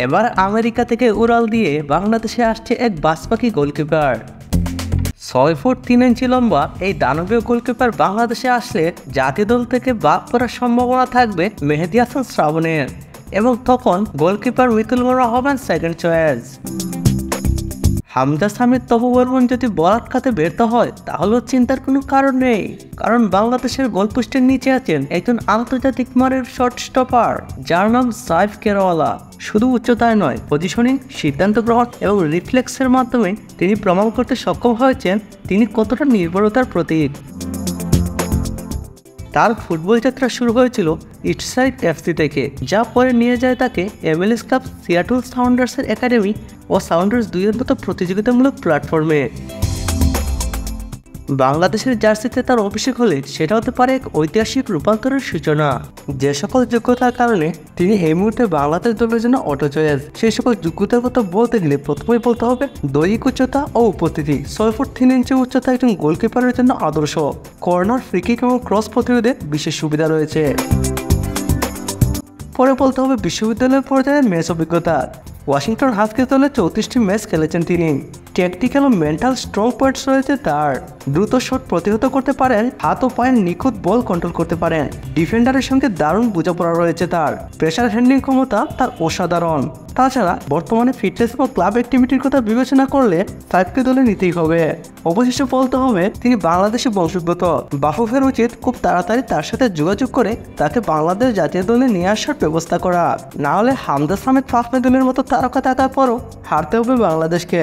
এবার আমেরিকা থেকে উড়াল দিয়ে বাংলাদেশে আসছে এক বাজপাখি গোলকিপার। 6 ফুট 3 ইঞ্চি লম্বা এই দানবীয় গোলকিপার বাংলাদেশে আসলে জাতীয় দল থেকে বাদ পড়ার সম্ভাবনা থাকবে মেহেদী হাসান শ্রাবণের, এবং তখন গোলকিপার মিতুল মোরা হবেন সেকেন্ড চয়েস। হামজা সামির তপবর্মন যদি বল খাতে ব্যর্থ হয় তাহলেও চিন্তার কোনো কারণ নেই, কারণ বাংলাদেশের গোলপোস্টের নিচে আছেন একজন আন্তর্জাতিক মানের শর্ট স্টপার যার নাম সাইফ কেরাওয়ালা। শুধু উচ্চতায় নয়, পজিশনিং, সিদ্ধান্ত গ্রহণ এবং রিফ্লেক্সের মাধ্যমে তিনি প্রমাণ করতে সক্ষম হয়েছেন তিনি কতটা নির্ভরতার প্রতীক। তার ফুটবল যাত্রা শুরু হয়েছিল ইস্টসাইড এফসি থেকে, যা পরে নিয়ে যায় তাকে MLS কাপ, সিয়াটল সাউন্ডার্সের একাডেমি ও সাউন্ডার্স 2-এর মতো প্রতিযোগিতামূলক প্ল্যাটফর্মে। বাংলাদেশের জার্সিতে তার অভিষেক হলে সেটা হতে পারে এক ঐতিহাসিক রূপান্তরের সূচনা। যে সকল যোগ্যতার কারণে তিনি এই মুহূর্তে বাংলাদেশ দলের জন্য অটো চয়েস, সেই সকল যোগ্যতার কথা বলতে গেলে প্রথমেই বলতে হবে দৈহিক উচ্চতা ও উপস্থিতি। 6 ফুট 3 ইঞ্চি উচ্চতা একজন গোলকিপারের জন্য আদর্শ। কর্নার, ফ্রিকিক এবং ক্রস প্রতিরোধে বিশেষ সুবিধা রয়েছে। পরে বলতে হবে বিশ্ববিদ্যালয় পর্যায়ে ম্যাচ অভিজ্ঞতা। ওয়াশিংটন হাস্কিস দলে 34টি ম্যাচ খেলেছেন তিনি। টেকনিক্যাল ও মেন্টাল স্ট্রং পয়েন্টস রয়েছে তার। দ্রুত শট প্রতিহত করতে পারেন, হাত ও পায়ের নিখুঁত বল কন্ট্রোল করতে পারেন। ডিফেন্ডারের সঙ্গে দারুণ বোঝাপড়া রয়েছে তার। প্রেসার হ্যান্ডলিং ক্ষমতা তার অসাধারণ। তাছাড়া বর্তমানে ফিটনেস এবং ক্লাব অ্যাক্টিভিটির কথা বিবেচনা করলে সাইফকে দলে নিতেই হবে। অবশেষে বলতে হবে তিনি বাংলাদেশি বংশোদ্ভূত। বাফুফের উচিত খুব তাড়াতাড়ি তার সাথে যোগাযোগ করে তাকে বাংলাদেশ জাতীয় দলে নিয়ে আসার ব্যবস্থা করা, না হলে হামজা সামিদ, ফাহমিদুলের মতো তারকা থাকার পরও হারতে হবে বাংলাদেশকে।